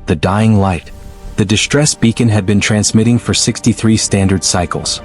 the dying light. The distress beacon had been transmitting for 63 standard cycles.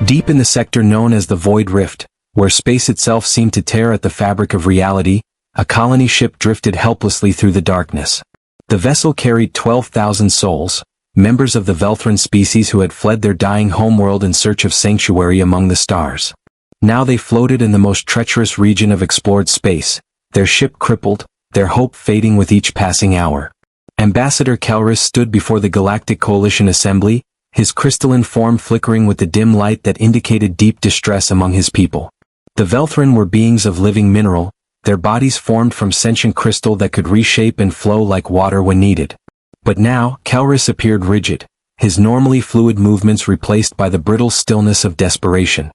Deep in the sector known as the Void Rift, where space itself seemed to tear at the fabric of reality, a colony ship drifted helplessly through the darkness. The vessel carried 12,000 souls, members of the Velthran species who had fled their dying homeworld in search of sanctuary among the stars. Now they floated in the most treacherous region of explored space, their ship crippled, their hope fading with each passing hour. Ambassador Kelrus stood before the Galactic Coalition Assembly, his crystalline form flickering with the dim light that indicated deep distress among his people. The Velthran were beings of living mineral, their bodies formed from sentient crystal that could reshape and flow like water when needed. But now, Kelrus appeared rigid, his normally fluid movements replaced by the brittle stillness of desperation.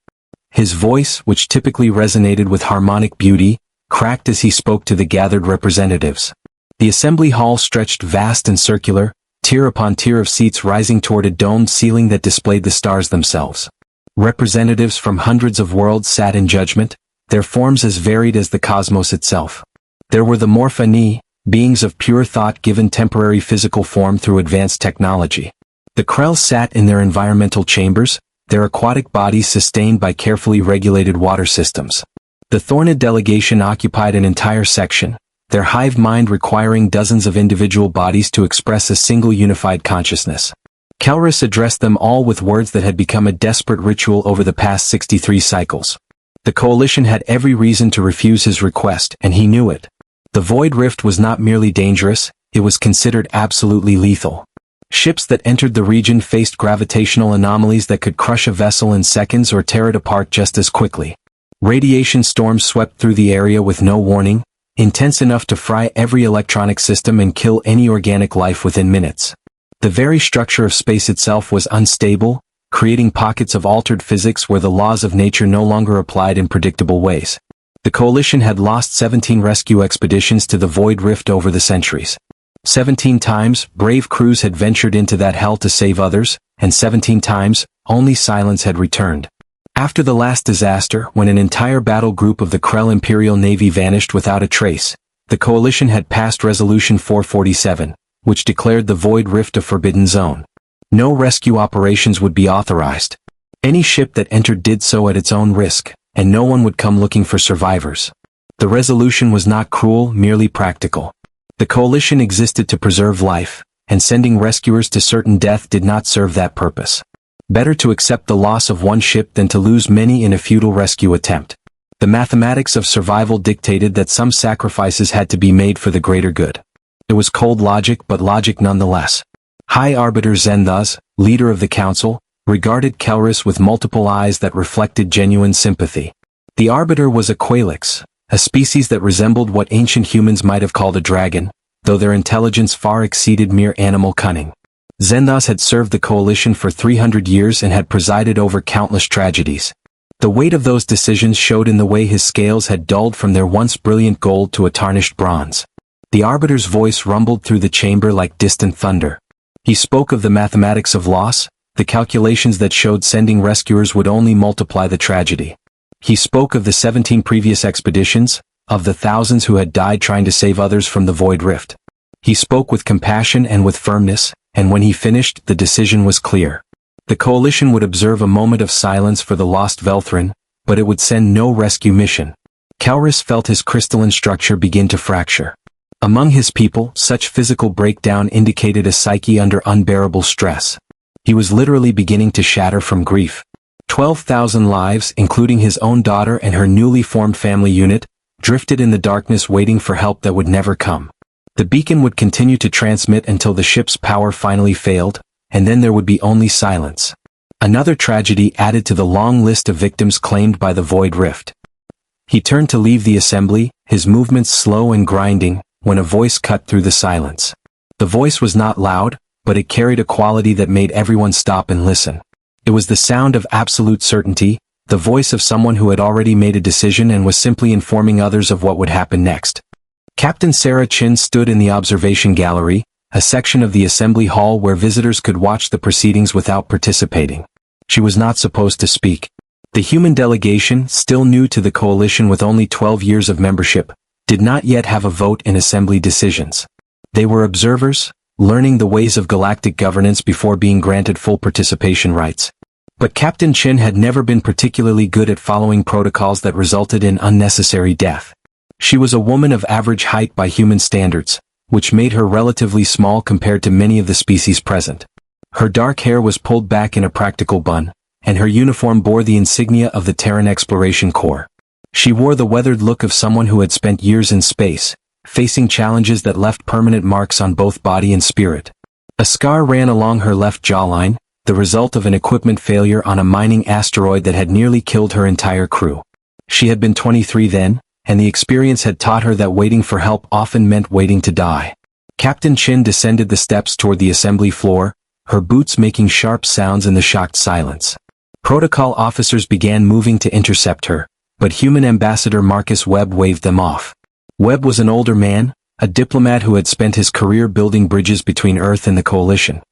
His voice, which typically resonated with harmonic beauty, cracked as he spoke to the gathered representatives. The assembly hall stretched vast and circular, tier upon tier of seats rising toward a domed ceiling that displayed the stars themselves. Representatives from hundreds of worlds sat in judgment, their forms as varied as the cosmos itself. There were the Morphani, beings of pure thought given temporary physical form through advanced technology. The Krell sat in their environmental chambers, their aquatic bodies sustained by carefully regulated water systems. The Thornid delegation occupied an entire section, their hive mind requiring dozens of individual bodies to express a single unified consciousness. Kelrus addressed them all with words that had become a desperate ritual over the past 63 cycles. The Coalition had every reason to refuse his request, and he knew it. The Void Rift was not merely dangerous, it was considered absolutely lethal. Ships that entered the region faced gravitational anomalies that could crush a vessel in seconds or tear it apart just as quickly. Radiation storms swept through the area with no warning, intense enough to fry every electronic system and kill any organic life within minutes. The very structure of space itself was unstable, creating pockets of altered physics where the laws of nature no longer applied in predictable ways. The Coalition had lost 17 rescue expeditions to the Void Rift over the centuries. 17 times, brave crews had ventured into that hell to save others, and 17 times, only silence had returned. After the last disaster, when an entire battle group of the Krell Imperial Navy vanished without a trace, the Coalition had passed Resolution 447, which declared the Void Rift a forbidden zone. No rescue operations would be authorized. Any ship that entered did so at its own risk, and no one would come looking for survivors. The resolution was not cruel, merely practical. The Coalition existed to preserve life, and sending rescuers to certain death did not serve that purpose. Better to accept the loss of one ship than to lose many in a futile rescue attempt. The mathematics of survival dictated that some sacrifices had to be made for the greater good. It was cold logic, but logic nonetheless. High Arbiter Zenthas, leader of the Council, regarded Kelrus with multiple eyes that reflected genuine sympathy. The Arbiter was a Qualix, a species that resembled what ancient humans might have called a dragon, though their intelligence far exceeded mere animal cunning. Zenthas had served the Coalition for 300 years and had presided over countless tragedies. The weight of those decisions showed in the way his scales had dulled from their once brilliant gold to a tarnished bronze. The Arbiter's voice rumbled through the chamber like distant thunder. He spoke of the mathematics of loss, the calculations that showed sending rescuers would only multiply the tragedy. He spoke of the 17 previous expeditions, of the thousands who had died trying to save others from the Void Rift. He spoke with compassion and with firmness, and when he finished, the decision was clear. The Coalition would observe a moment of silence for the lost Velthran, but it would send no rescue mission. Kelrus felt his crystalline structure begin to fracture. Among his people, such physical breakdown indicated a psyche under unbearable stress. He was literally beginning to shatter from grief. 12,000 lives, including his own daughter and her newly formed family unit, drifted in the darkness waiting for help that would never come. The beacon would continue to transmit until the ship's power finally failed, and then there would be only silence. Another tragedy added to the long list of victims claimed by the Void Rift. He turned to leave the assembly, his movements slow and grinding, when a voice cut through the silence. The voice was not loud, but it carried a quality that made everyone stop and listen. It was the sound of absolute certainty, the voice of someone who had already made a decision and was simply informing others of what would happen next. Captain Sarah Chin stood in the observation gallery, a section of the assembly hall where visitors could watch the proceedings without participating. She was not supposed to speak. The human delegation, still new to the Coalition with only 12 years of membership, did not yet have a vote in assembly decisions. They were observers, learning the ways of galactic governance before being granted full participation rights. But Captain Chin had never been particularly good at following protocols that resulted in unnecessary death. She was a woman of average height by human standards, which made her relatively small compared to many of the species present. Her dark hair was pulled back in a practical bun, and her uniform bore the insignia of the Terran Exploration Corps. She wore the weathered look of someone who had spent years in space, facing challenges that left permanent marks on both body and spirit. A scar ran along her left jawline, the result of an equipment failure on a mining asteroid that had nearly killed her entire crew. She had been 23 then, and the experience had taught her that waiting for help often meant waiting to die. Captain Chin descended the steps toward the assembly floor, her boots making sharp sounds in the shocked silence. Protocol officers began moving to intercept her, but human ambassador Marcus Webb waved them off. Webb was an older man, a diplomat who had spent his career building bridges between Earth and the Coalition.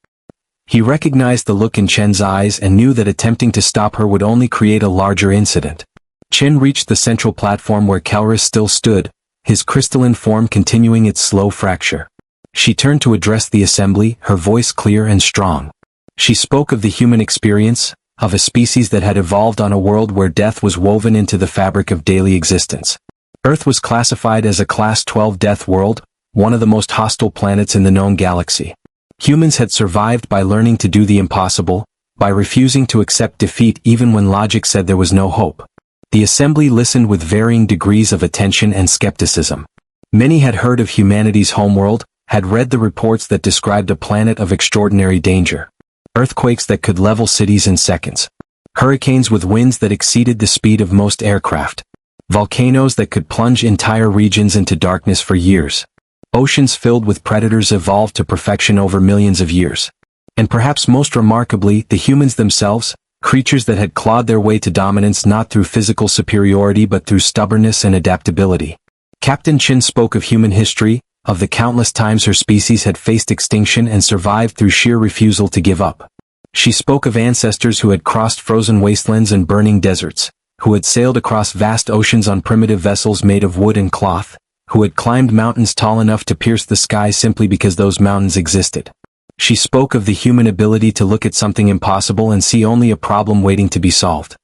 He recognized the look in Chen's eyes and knew that attempting to stop her would only create a larger incident. Chen reached the central platform where Kelrus still stood, his crystalline form continuing its slow fracture. She turned to address the assembly, her voice clear and strong. She spoke of the human experience, of a species that had evolved on a world where death was woven into the fabric of daily existence. Earth was classified as a Class 12 death world, one of the most hostile planets in the known galaxy. Humans had survived by learning to do the impossible, by refusing to accept defeat even when logic said there was no hope. The assembly listened with varying degrees of attention and skepticism. Many had heard of humanity's homeworld, had read the reports that described a planet of extraordinary danger. Earthquakes that could level cities in seconds. Hurricanes with winds that exceeded the speed of most aircraft. Volcanoes that could plunge entire regions into darkness for years. Oceans filled with predators evolved to perfection over millions of years. And perhaps most remarkably, the humans themselves, creatures that had clawed their way to dominance not through physical superiority but through stubbornness and adaptability. Captain Chin spoke of human history, of the countless times her species had faced extinction and survived through sheer refusal to give up. She spoke of ancestors who had crossed frozen wastelands and burning deserts, who had sailed across vast oceans on primitive vessels made of wood and cloth, who had climbed mountains tall enough to pierce the sky simply because those mountains existed. She spoke of the human ability to look at something impossible and see only a problem waiting to be solved.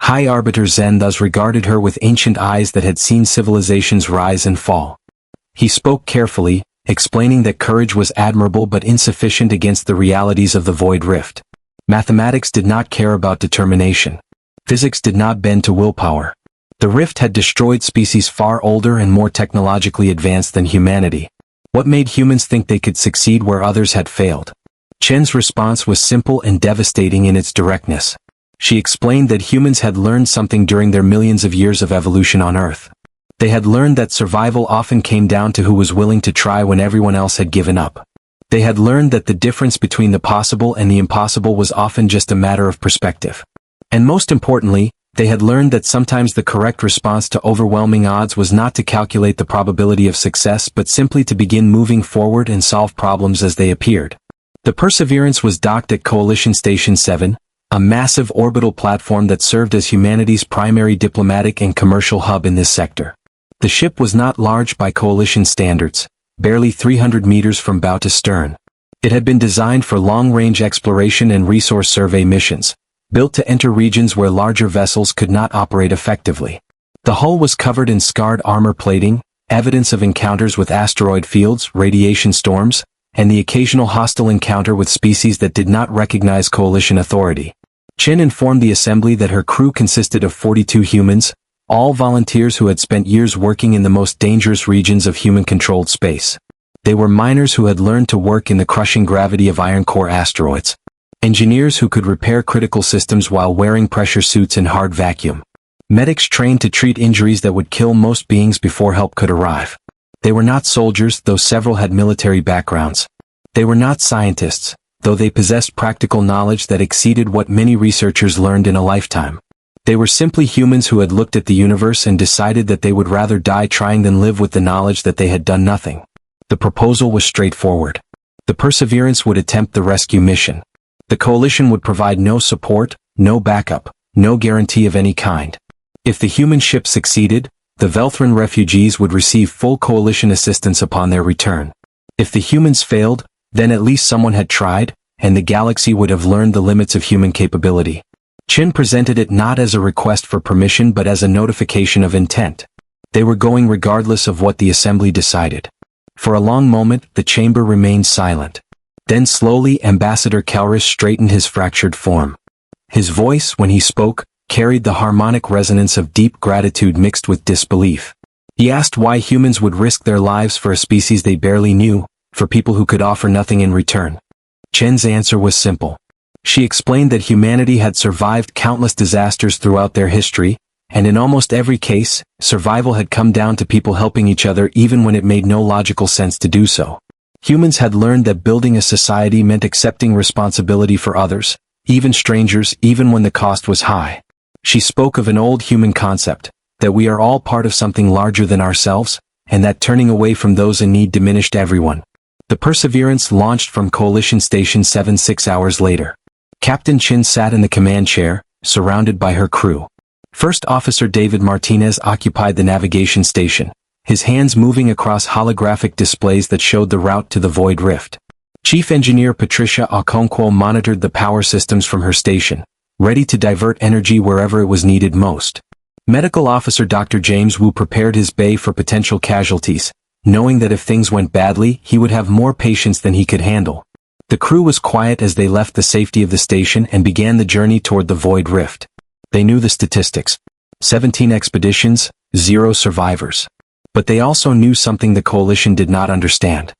High Arbiter Zen thus regarded her with ancient eyes that had seen civilizations rise and fall. He spoke carefully, explaining that courage was admirable but insufficient against the realities of the Void Rift. Mathematics did not care about determination. Physics did not bend to willpower. The rift had destroyed species far older and more technologically advanced than humanity. What made humans think they could succeed where others had failed? Chen's response was simple and devastating in its directness. She explained that humans had learned something during their millions of years of evolution on Earth. They had learned that survival often came down to who was willing to try when everyone else had given up. They had learned that the difference between the possible and the impossible was often just a matter of perspective. And most importantly, they had learned that sometimes the correct response to overwhelming odds was not to calculate the probability of success but simply to begin moving forward and solve problems as they appeared. The Perseverance was docked at Coalition Station 7, a massive orbital platform that served as humanity's primary diplomatic and commercial hub in this sector. The ship was not large by Coalition standards, barely 300 meters from bow to stern. It had been designed for long-range exploration and resource survey missions, built to enter regions where larger vessels could not operate effectively. The hull was covered in scarred armor plating, evidence of encounters with asteroid fields, radiation storms, and the occasional hostile encounter with species that did not recognize Coalition authority. Chin informed the assembly that her crew consisted of 42 humans, all volunteers who had spent years working in the most dangerous regions of human-controlled space. They were miners who had learned to work in the crushing gravity of iron core asteroids. Engineers who could repair critical systems while wearing pressure suits in hard vacuum. Medics trained to treat injuries that would kill most beings before help could arrive. They were not soldiers, though several had military backgrounds. They were not scientists, though they possessed practical knowledge that exceeded what many researchers learned in a lifetime. They were simply humans who had looked at the universe and decided that they would rather die trying than live with the knowledge that they had done nothing. The proposal was straightforward. The Perseverance would attempt the rescue mission. The Coalition would provide no support, no backup, no guarantee of any kind. If the human ship succeeded, the Velthran refugees would receive full Coalition assistance upon their return. If the humans failed, Then at least someone had tried, and the galaxy would have learned the limits of human capability. Chin presented it not as a request for permission but as a notification of intent. They were going regardless of what the assembly decided. For a long moment, the chamber remained silent. Then slowly Ambassador Kelris straightened his fractured form. His voice, when he spoke, carried the harmonic resonance of deep gratitude mixed with disbelief. He asked why humans would risk their lives for a species they barely knew, for people who could offer nothing in return. Chen's answer was simple. She explained that humanity had survived countless disasters throughout their history, and in almost every case, survival had come down to people helping each other even when it made no logical sense to do so. Humans had learned that building a society meant accepting responsibility for others, even strangers, even when the cost was high. She spoke of an old human concept, that we are all part of something larger than ourselves, and that turning away from those in need diminished everyone. The Perseverance launched from Coalition Station 7 6 hours later. Captain Chin sat in the command chair, surrounded by her crew. First Officer David Martinez occupied the navigation station, his hands moving across holographic displays that showed the route to the Void Rift. Chief Engineer Patricia Okonkwo monitored the power systems from her station, ready to divert energy wherever it was needed most. Medical Officer Dr. James Wu prepared his bay for potential casualties, knowing that if things went badly, he would have more patients than he could handle. The crew was quiet as they left the safety of the station and began the journey toward the Void Rift. They knew the statistics. 17 expeditions, 0 survivors. But they also knew something the Coalition did not understand.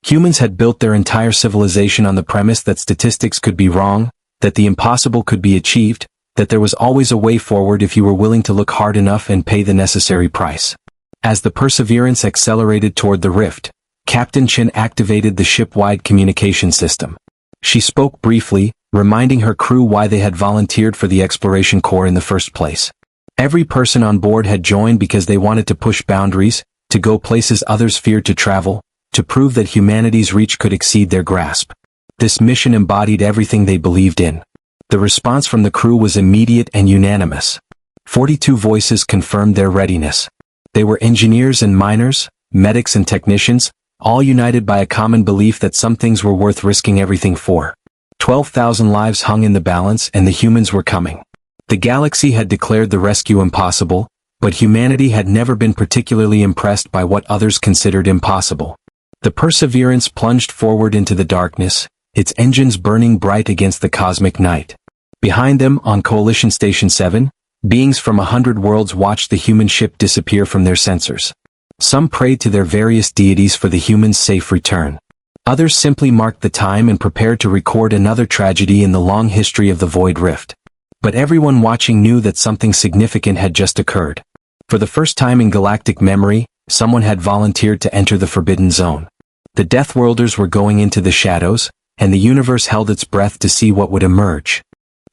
Humans had built their entire civilization on the premise that statistics could be wrong, that the impossible could be achieved, that there was always a way forward if you were willing to look hard enough and pay the necessary price. As the Perseverance accelerated toward the rift, Captain Chin activated the ship-wide communication system. She spoke briefly, reminding her crew why they had volunteered for the Exploration Corps in the first place. Every person on board had joined because they wanted to push boundaries, to go places others feared to travel, to prove that humanity's reach could exceed their grasp. This mission embodied everything they believed in. The response from the crew was immediate and unanimous. 42 voices confirmed their readiness. They were engineers and miners, medics and technicians, all united by a common belief that some things were worth risking everything for. 12,000 lives hung in the balance and the humans were coming. The galaxy had declared the rescue impossible, but humanity had never been particularly impressed by what others considered impossible. The Perseverance plunged forward into the darkness, its engines burning bright against the cosmic night. Behind them, on Coalition Station 7, beings from 100 worlds watched the human ship disappear from their sensors. Some prayed to their various deities for the humans' safe return. Others simply marked the time and prepared to record another tragedy in the long history of the Void Rift. But everyone watching knew that something significant had just occurred. For the first time in galactic memory, someone had volunteered to enter the Forbidden Zone. The Deathworlders were going into the shadows, and the universe held its breath to see what would emerge.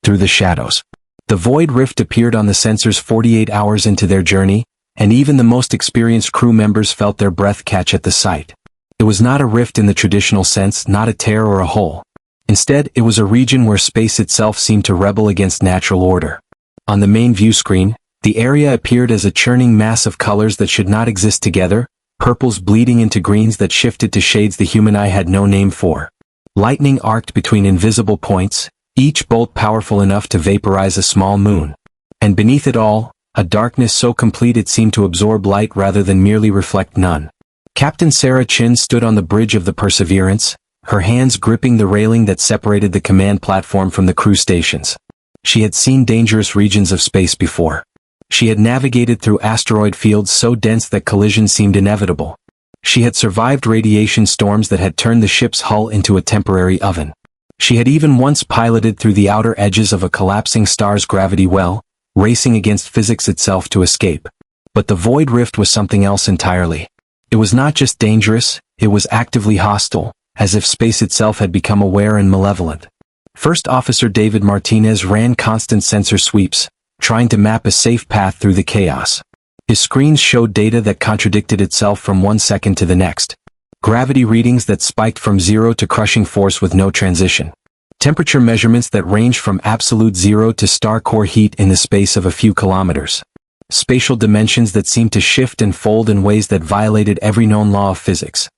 Through the shadows. The Void Rift appeared on the sensors 48 hours into their journey, and even the most experienced crew members felt their breath catch at the sight. It was not a rift in the traditional sense, not a tear or a hole. Instead, it was a region where space itself seemed to rebel against natural order. On the main view screen, the area appeared as a churning mass of colors that should not exist together, purples bleeding into greens that shifted to shades the human eye had no name for. Lightning arced between invisible points, each bolt powerful enough to vaporize a small moon. And beneath it all, a darkness so complete it seemed to absorb light rather than merely reflect none. Captain Sarah Chin stood on the bridge of the Perseverance, her hands gripping the railing that separated the command platform from the crew stations. She had seen dangerous regions of space before. She had navigated through asteroid fields so dense that collisions seemed inevitable. She had survived radiation storms that had turned the ship's hull into a temporary oven. She had even once piloted through the outer edges of a collapsing star's gravity well, racing against physics itself to escape. But the Void Rift was something else entirely. It was not just dangerous, it was actively hostile, as if space itself had become aware and malevolent. First Officer David Martinez ran constant sensor sweeps, trying to map a safe path through the chaos. His screens showed data that contradicted itself from one second to the next. Gravity readings that spiked from zero to crushing force with no transition. Temperature measurements that ranged from absolute zero to star core heat in the space of a few kilometers. Spatial dimensions that seemed to shift and fold in ways that violated every known law of physics.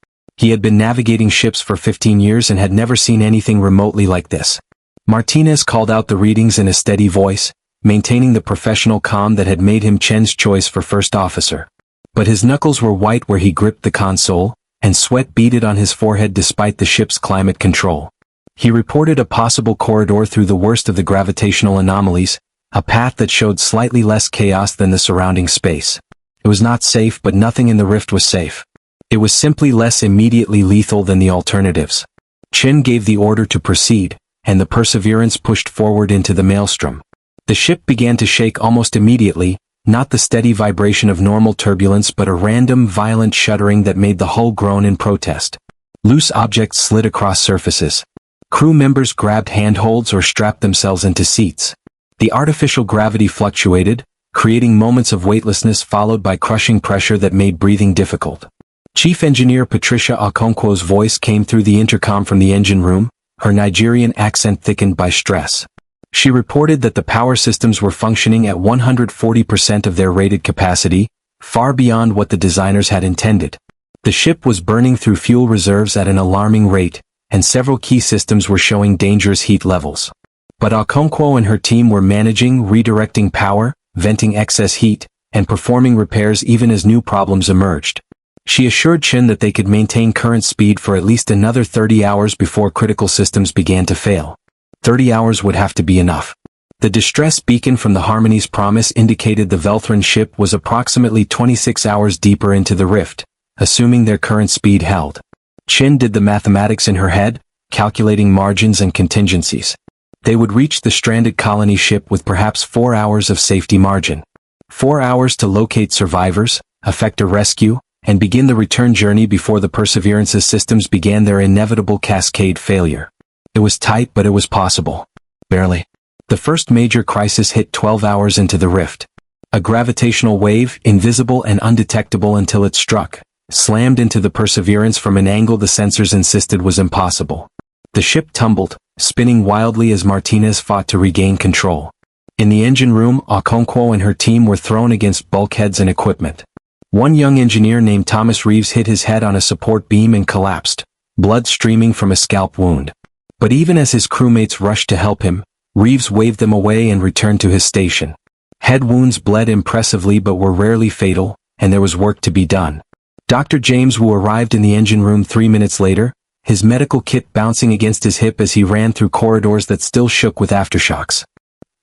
He had been navigating ships for 15 years and had never seen anything remotely like this. Martinez called out the readings in a steady voice, maintaining the professional calm that had made him Chen's choice for first officer. But his knuckles were white where he gripped the console, and sweat beaded on his forehead despite the ship's climate control. He reported a possible corridor through the worst of the gravitational anomalies, a path that showed slightly less chaos than the surrounding space. It was not safe, but nothing in the rift was safe. It was simply less immediately lethal than the alternatives. Chen gave the order to proceed, and the Perseverance pushed forward into the maelstrom. The ship began to shake almost immediately, not the steady vibration of normal turbulence but a random, violent shuddering that made the hull groan in protest. Loose objects slid across surfaces. Crew members grabbed handholds or strapped themselves into seats. The artificial gravity fluctuated, creating moments of weightlessness followed by crushing pressure that made breathing difficult. Chief Engineer Patricia Okonkwo's voice came through the intercom from the engine room, her Nigerian accent thickened by stress. She reported that the power systems were functioning at 140% of their rated capacity, far beyond what the designers had intended. The ship was burning through fuel reserves at an alarming rate, and several key systems were showing dangerous heat levels. But Okonkwo and her team were managing, redirecting power, venting excess heat, and performing repairs even as new problems emerged. She assured Chen that they could maintain current speed for at least another 30 hours before critical systems began to fail. 30 hours would have to be enough. The distress beacon from the Harmony's promise indicated the Velthran ship was approximately 26 hours deeper into the rift, assuming their current speed held. Chen did the mathematics in her head, calculating margins and contingencies. They would reach the stranded colony ship with perhaps 4 hours of safety margin. 4 hours to locate survivors, effect a rescue, and begin the return journey before the Perseverance's systems began their inevitable cascade failure. It was tight, but it was possible. Barely. The first major crisis hit 12 hours into the rift. A gravitational wave, invisible and undetectable until it struck, slammed into the Perseverance from an angle the sensors insisted was impossible. The ship tumbled, spinning wildly as Martinez fought to regain control. In the engine room, Okonkwo and her team were thrown against bulkheads and equipment. One young engineer named Thomas Reeves hit his head on a support beam and collapsed, blood streaming from a scalp wound. But even as his crewmates rushed to help him, Reeves waved them away and returned to his station. Head wounds bled impressively but were rarely fatal, and there was work to be done. Dr. James Wu arrived in the engine room 3 minutes later, his medical kit bouncing against his hip as he ran through corridors that still shook with aftershocks.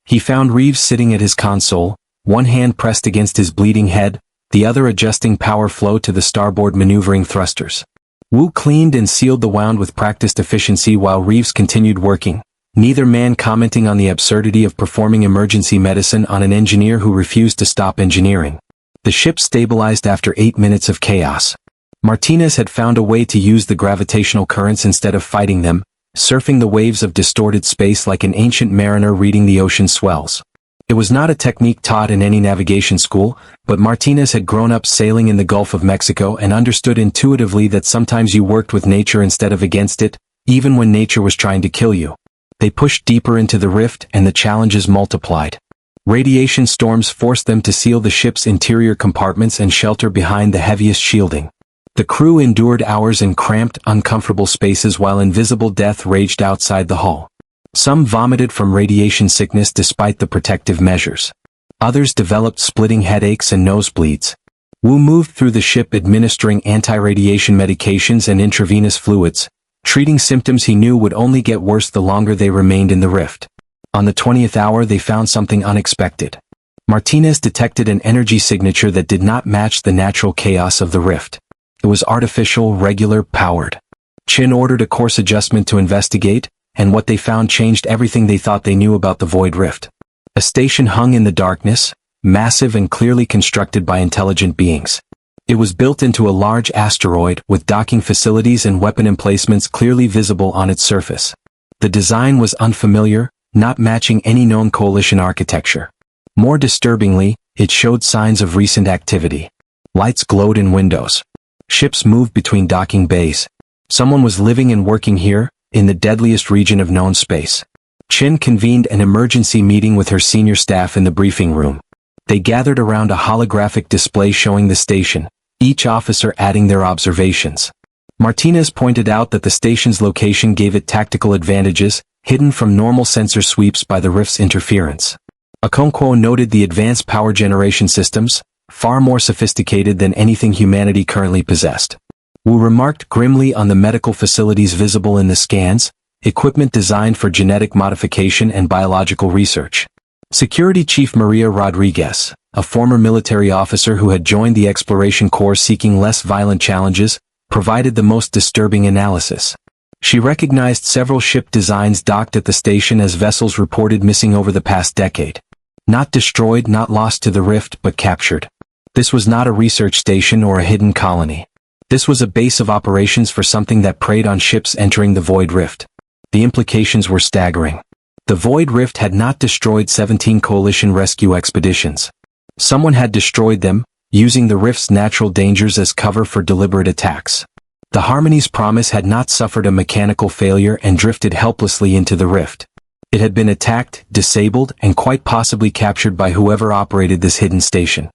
He found Reeves sitting at his console, one hand pressed against his bleeding head, the other adjusting power flow to the starboard maneuvering thrusters. Wu cleaned and sealed the wound with practiced efficiency while Reeves continued working, neither man commenting on the absurdity of performing emergency medicine on an engineer who refused to stop engineering. The ship stabilized after 8 minutes of chaos. Martinez had found a way to use the gravitational currents instead of fighting them, surfing the waves of distorted space like an ancient mariner reading the ocean swells. It was not a technique taught in any navigation school, but Martinez had grown up sailing in the Gulf of Mexico and understood intuitively that sometimes you worked with nature instead of against it, even when nature was trying to kill you. They pushed deeper into the rift and the challenges multiplied. Radiation storms forced them to seal the ship's interior compartments and shelter behind the heaviest shielding. The crew endured hours in cramped, uncomfortable spaces while invisible death raged outside the hull. Some vomited from radiation sickness despite the protective measures. Others developed splitting headaches and nosebleeds. Wu moved through the ship administering anti-radiation medications and intravenous fluids, treating symptoms he knew would only get worse the longer they remained in the rift. On the 20th hour they found something unexpected. Martinez detected an energy signature that did not match the natural chaos of the rift. It was artificial, regular, powered. Chin ordered a course adjustment to investigate, and what they found changed everything they thought they knew about the Void Rift. A station hung in the darkness, massive and clearly constructed by intelligent beings. It was built into a large asteroid with docking facilities and weapon emplacements clearly visible on its surface. The design was unfamiliar, not matching any known coalition architecture. More disturbingly, it showed signs of recent activity. Lights glowed in windows. Ships moved between docking bays. Someone was living and working here, in the deadliest region of known space. Chin convened an emergency meeting with her senior staff in the briefing room. They gathered around a holographic display showing the station, each officer adding their observations. Martinez pointed out that the station's location gave it tactical advantages, hidden from normal sensor sweeps by the rift's interference. Okonkwo noted the advanced power generation systems, far more sophisticated than anything humanity currently possessed. Wu remarked grimly on the medical facilities visible in the scans, equipment designed for genetic modification and biological research. Security Chief Maria Rodriguez, a former military officer who had joined the Exploration Corps seeking less violent challenges, provided the most disturbing analysis. She recognized several ship designs docked at the station as vessels reported missing over the past decade. Not destroyed, not lost to the rift, but captured. This was not a research station or a hidden colony. This was a base of operations for something that preyed on ships entering the Void Rift. The implications were staggering. The Void Rift had not destroyed 17 coalition rescue expeditions. Someone had destroyed them, using the rift's natural dangers as cover for deliberate attacks. The Harmony's promise had not suffered a mechanical failure and drifted helplessly into the rift. It had been attacked, disabled, and quite possibly captured by whoever operated this hidden station.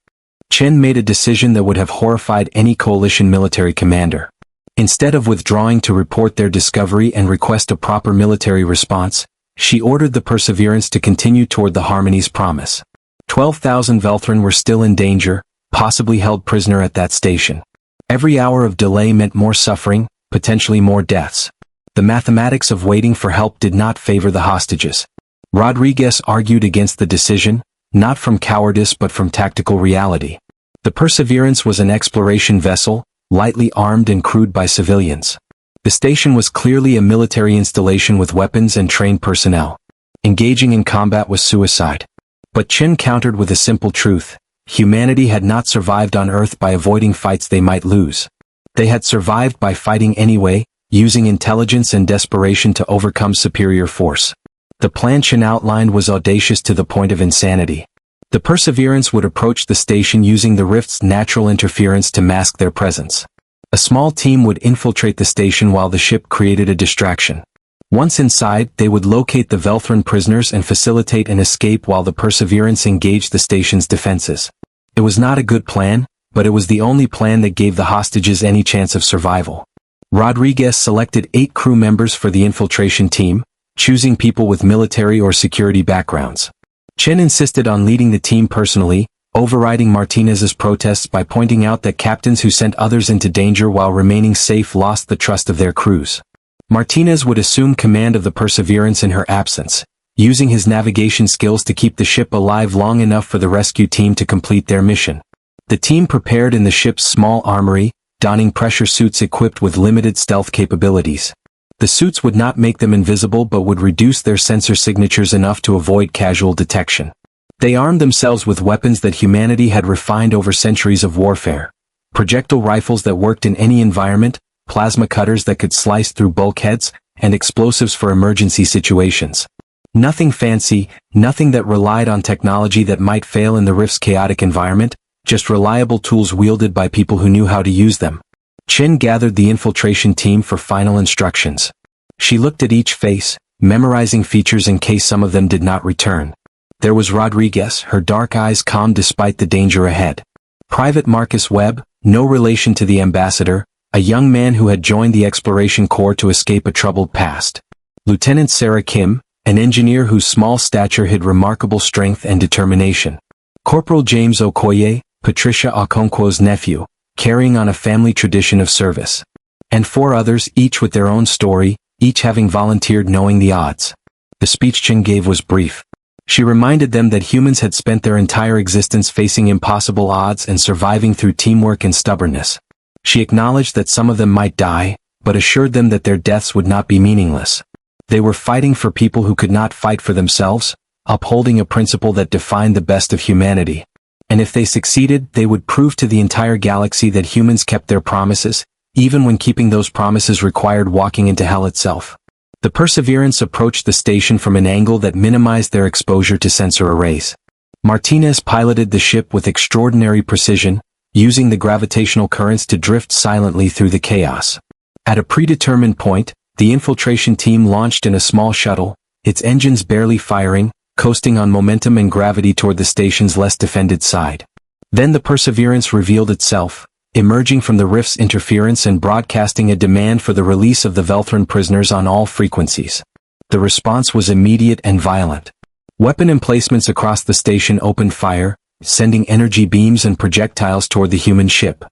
Chen made a decision that would have horrified any coalition military commander. Instead of withdrawing to report their discovery and request a proper military response, she ordered the Perseverance to continue toward the Harmony's promise. 12,000 Velthran were still in danger, possibly held prisoner at that station. Every hour of delay meant more suffering, potentially more deaths. The mathematics of waiting for help did not favor the hostages. Rodriguez argued against the decision, not from cowardice but from tactical reality. The Perseverance was an exploration vessel, lightly armed and crewed by civilians. The station was clearly a military installation with weapons and trained personnel. Engaging in combat was suicide. But Chen countered with a simple truth. Humanity had not survived on Earth by avoiding fights they might lose. They had survived by fighting anyway, using intelligence and desperation to overcome superior force. The plan Chen outlined was audacious to the point of insanity. The Perseverance would approach the station using the rift's natural interference to mask their presence. A small team would infiltrate the station while the ship created a distraction. Once inside, they would locate the Velthran prisoners and facilitate an escape while the Perseverance engaged the station's defenses. It was not a good plan, but it was the only plan that gave the hostages any chance of survival. Rodriguez selected 8 crew members for the infiltration team, choosing people with military or security backgrounds. Chen insisted on leading the team personally, overriding Martinez's protests by pointing out that captains who sent others into danger while remaining safe lost the trust of their crews. Martinez would assume command of the Perseverance in her absence, using his navigation skills to keep the ship alive long enough for the rescue team to complete their mission. The team prepared in the ship's small armory, donning pressure suits equipped with limited stealth capabilities. The suits would not make them invisible but would reduce their sensor signatures enough to avoid casual detection. They armed themselves with weapons that humanity had refined over centuries of warfare. Projectile rifles that worked in any environment, plasma cutters that could slice through bulkheads, and explosives for emergency situations. Nothing fancy, nothing that relied on technology that might fail in the rift's chaotic environment, just reliable tools wielded by people who knew how to use them. Chen gathered the infiltration team for final instructions. She looked at each face, memorizing features in case some of them did not return. There was Rodriguez, her dark eyes calm despite the danger ahead. Private Marcus Webb, no relation to the ambassador, a young man who had joined the Exploration Corps to escape a troubled past. Lieutenant Sarah Kim, an engineer whose small stature hid remarkable strength and determination. Corporal James Okoye, Patricia Okonkwo's nephew, carrying on a family tradition of service. And 4 others, each with their own story, each having volunteered knowing the odds. The speech Chen gave was brief. She reminded them that humans had spent their entire existence facing impossible odds and surviving through teamwork and stubbornness. She acknowledged that some of them might die, but assured them that their deaths would not be meaningless. They were fighting for people who could not fight for themselves, upholding a principle that defined the best of humanity. And if they succeeded, they would prove to the entire galaxy that humans kept their promises, even when keeping those promises required walking into hell itself. The Perseverance approached the station from an angle that minimized their exposure to sensor arrays. Martinez piloted the ship with extraordinary precision, using the gravitational currents to drift silently through the chaos. At a predetermined point, the infiltration team launched in a small shuttle, its engines barely firing, coasting on momentum and gravity toward the station's less defended side. Then the Perseverance revealed itself, emerging from the rift's interference and broadcasting a demand for the release of the Velthran prisoners on all frequencies. The response was immediate and violent. Weapon emplacements across the station opened fire, sending energy beams and projectiles toward the human ship.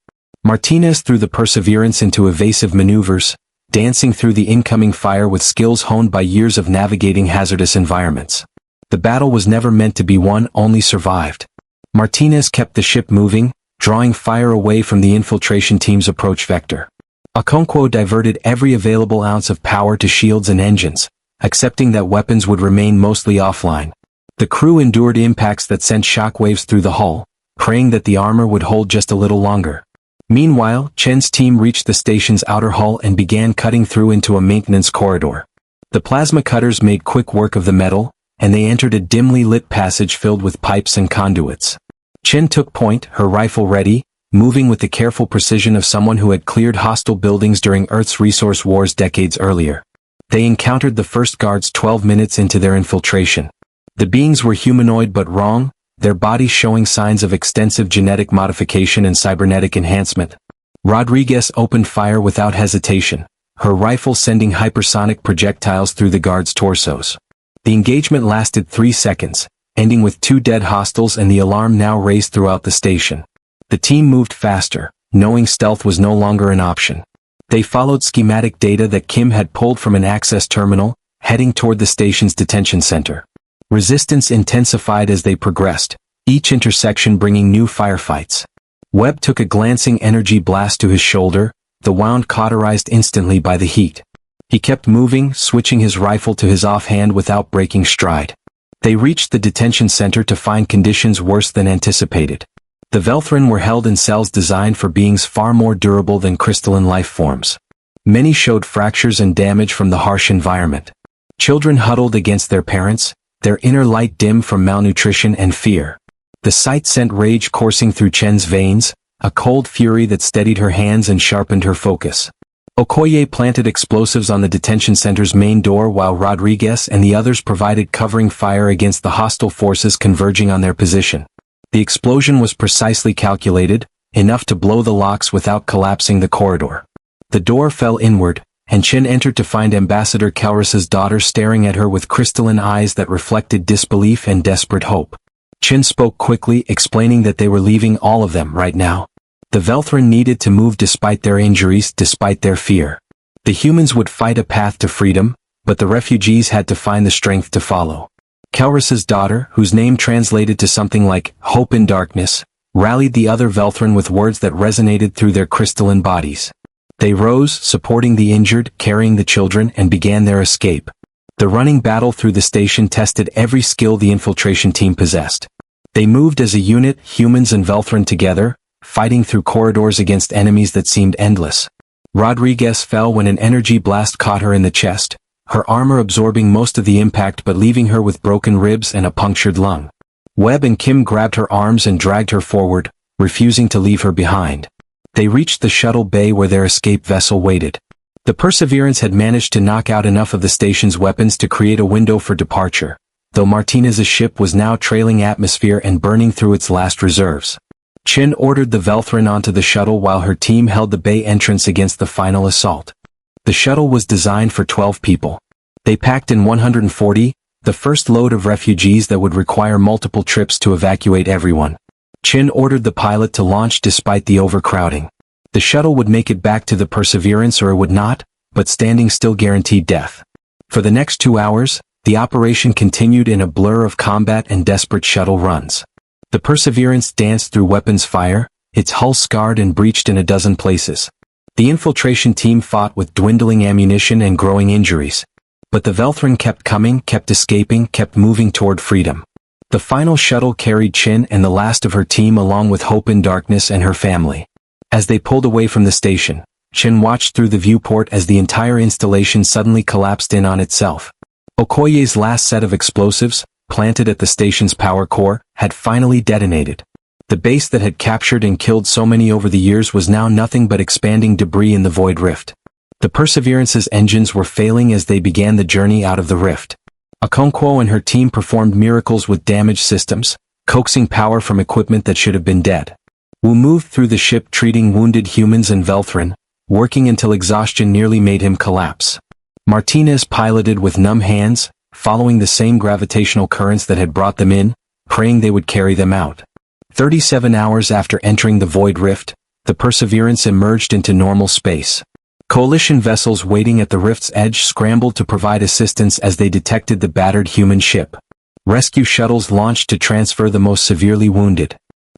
Martinez threw the Perseverance into evasive maneuvers, dancing through the incoming fire with skills honed by years of navigating hazardous environments. The battle was never meant to be won, only survived. Martinez kept the ship moving, drawing fire away from the infiltration team's approach vector. Okonkwo diverted every available ounce of power to shields and engines, accepting that weapons would remain mostly offline. The crew endured impacts that sent shockwaves through the hull, praying that the armor would hold just a little longer. Meanwhile, Chen's team reached the station's outer hull and began cutting through into a maintenance corridor. The plasma cutters made quick work of the metal, and they entered a dimly lit passage filled with pipes and conduits. Chen took point, her rifle ready, moving with the careful precision of someone who had cleared hostile buildings during Earth's resource wars decades earlier. They encountered the first guards 12 minutes into their infiltration. The beings were humanoid but wrong, their bodies showing signs of extensive genetic modification and cybernetic enhancement. Rodriguez opened fire without hesitation, her rifle sending hypersonic projectiles through the guards' torsos. The engagement lasted 3 seconds, ending with 2 dead hostiles, and the alarm now raised throughout the station. The team moved faster, knowing stealth was no longer an option. They followed schematic data that Kim had pulled from an access terminal, heading toward the station's detention center. Resistance intensified as they progressed, each intersection bringing new firefights. Webb took a glancing energy blast to his shoulder, the wound cauterized instantly by the heat. He kept moving, switching his rifle to his offhand without breaking stride. They reached the detention center to find conditions worse than anticipated. The Velthran were held in cells designed for beings far more durable than crystalline life forms. Many showed fractures and damage from the harsh environment. Children huddled against their parents, their inner light dim from malnutrition and fear. The sight sent rage coursing through Chen's veins, a cold fury that steadied her hands and sharpened her focus. Okoye planted explosives on the detention center's main door while Rodriguez and the others provided covering fire against the hostile forces converging on their position. The explosion was precisely calculated, enough to blow the locks without collapsing the corridor. The door fell inward, and Chen entered to find Ambassador Kelris's daughter staring at her with crystalline eyes that reflected disbelief and desperate hope. Chen spoke quickly, explaining that they were leaving, all of them, right now. The Velthran needed to move despite their injuries, despite their fear. The humans would fight a path to freedom, but the refugees had to find the strength to follow. Kelris's daughter, whose name translated to something like hope in darkness, rallied the other Velthran with words that resonated through their crystalline bodies. They rose, supporting the injured, carrying the children, and began their escape. The running battle through the station tested every skill the infiltration team possessed. They moved as a unit, humans and Velthran together, fighting through corridors against enemies that seemed endless. Rodriguez fell when an energy blast caught her in the chest, her armor absorbing most of the impact but leaving her with broken ribs and a punctured lung. Webb and Kim grabbed her arms and dragged her forward, refusing to leave her behind. They reached the shuttle bay where their escape vessel waited. The Perseverance had managed to knock out enough of the station's weapons to create a window for departure, though Martinez's ship was now trailing atmosphere and burning through its last reserves. Chen ordered the Velthran onto the shuttle while her team held the bay entrance against the final assault. The shuttle was designed for 12 people. They packed in 140, the first load of refugees that would require multiple trips to evacuate everyone. Chen ordered the pilot to launch despite the overcrowding. The shuttle would make it back to the Perseverance or it would not, but standing still guaranteed death. For the next 2 hours, the operation continued in a blur of combat and desperate shuttle runs. The Perseverance danced through weapons fire, its hull scarred and breached in a dozen places. The infiltration team fought with dwindling ammunition and growing injuries. But the Velthran kept coming, kept escaping, kept moving toward freedom. The final shuttle carried Chen and the last of her team along with Hope in Darkness and her family. As they pulled away from the station, Chen watched through the viewport as the entire installation suddenly collapsed in on itself. Okoye's last set of explosives, planted at the station's power core, had finally detonated. The base that had captured and killed so many over the years was now nothing but expanding debris in the void rift. The Perseverance's engines were failing as they began the journey out of the rift. Okonkwo and her team performed miracles with damaged systems, coaxing power from equipment that should have been dead. Wu moved through the ship treating wounded humans and Velthrin, working until exhaustion nearly made him collapse. Martinez piloted with numb hands, following the same gravitational currents that had brought them in, praying they would carry them out. 37 hours after entering the Void Rift, the Perseverance emerged into normal space. Coalition vessels waiting at the rift's edge scrambled to provide assistance as they detected the battered human ship. Rescue shuttles launched to transfer the most severely wounded.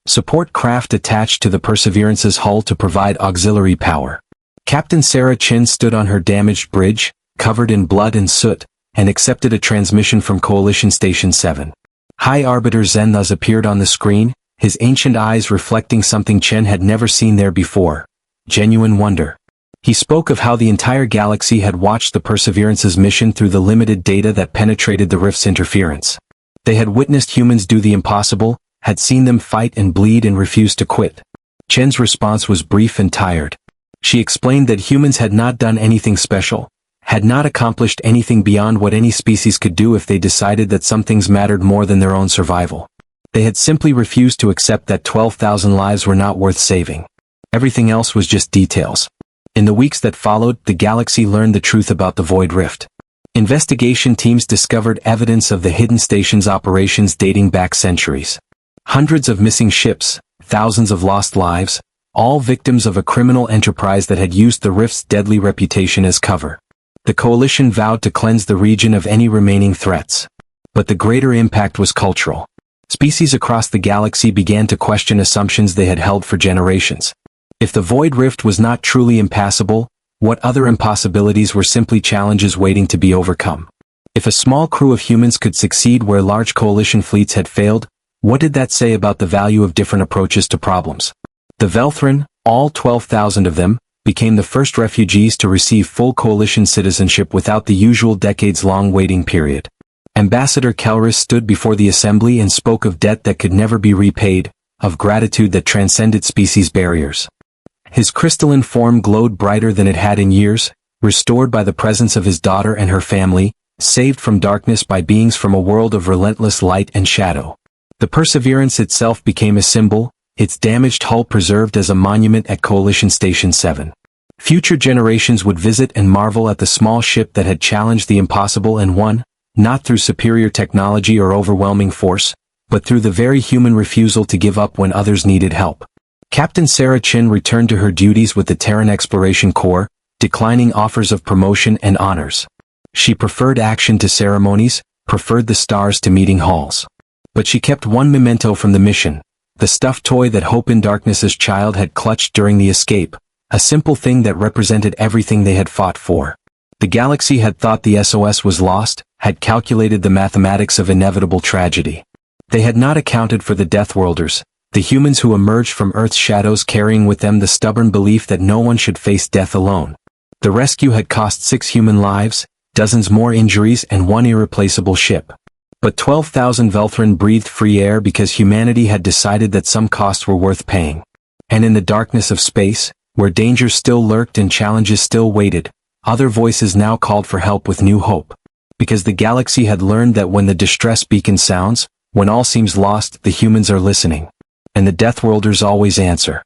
Support craft attached to the Perseverance's hull to provide auxiliary power. Captain Sarah Chin stood on her damaged bridge, covered in blood and soot, and accepted a transmission from Coalition Station 7. High Arbiter Zen thus appeared on the screen, his ancient eyes reflecting something Chen had never seen there before: genuine wonder. He spoke of how the entire galaxy had watched the Perseverance's mission through the limited data that penetrated the rift's interference. They had witnessed humans do the impossible, had seen them fight and bleed and refused to quit. Chen's response was brief and tired. She explained that humans had not done anything special, had not accomplished anything beyond what any species could do if they decided that some things mattered more than their own survival. They had simply refused to accept that 12,000 lives were not worth saving. Everything else was just details. In the weeks that followed, the galaxy learned the truth about the Void Rift. Investigation teams discovered evidence of the hidden station's operations dating back centuries. Hundreds of missing ships, thousands of lost lives, all victims of a criminal enterprise that had used the Rift's deadly reputation as cover. The Coalition vowed to cleanse the region of any remaining threats. But the greater impact was cultural. Species across the galaxy began to question assumptions they had held for generations. If the Void Rift was not truly impassable, what other impossibilities were simply challenges waiting to be overcome? If a small crew of humans could succeed where large Coalition fleets had failed, what did that say about the value of different approaches to problems? The Velthrin, all 12,000 of them, became the first refugees to receive full Coalition citizenship without the usual decades-long waiting period. Ambassador Kelris stood before the assembly and spoke of debt that could never be repaid, of gratitude that transcended species barriers. His crystalline form glowed brighter than it had in years, restored by the presence of his daughter and her family, saved from darkness by beings from a world of relentless light and shadow. The Perseverance itself became a symbol, its damaged hull preserved as a monument at Coalition Station 7. Future generations would visit and marvel at the small ship that had challenged the impossible and won, not through superior technology or overwhelming force, but through the very human refusal to give up when others needed help. Captain Sarah Chin returned to her duties with the Terran Exploration Corps, declining offers of promotion and honors. She preferred action to ceremonies, preferred the stars to meeting halls. But she kept one memento from the mission, the stuffed toy that Hope in Darkness's child had clutched during the escape, a simple thing that represented everything they had fought for. The galaxy had thought the SOS was lost, had calculated the mathematics of inevitable tragedy. They had not accounted for the Deathworlders, the humans who emerged from Earth's shadows carrying with them the stubborn belief that no one should face death alone. The rescue had cost 6 human lives, dozens more injuries and one irreplaceable ship. But 12,000 Velthrin breathed free air because humanity had decided that some costs were worth paying. And in the darkness of space, where danger still lurked and challenges still waited, other voices now called for help with new hope. Because the galaxy had learned that when the distress beacon sounds, when all seems lost, the humans are listening. And the Deathworlders always answer.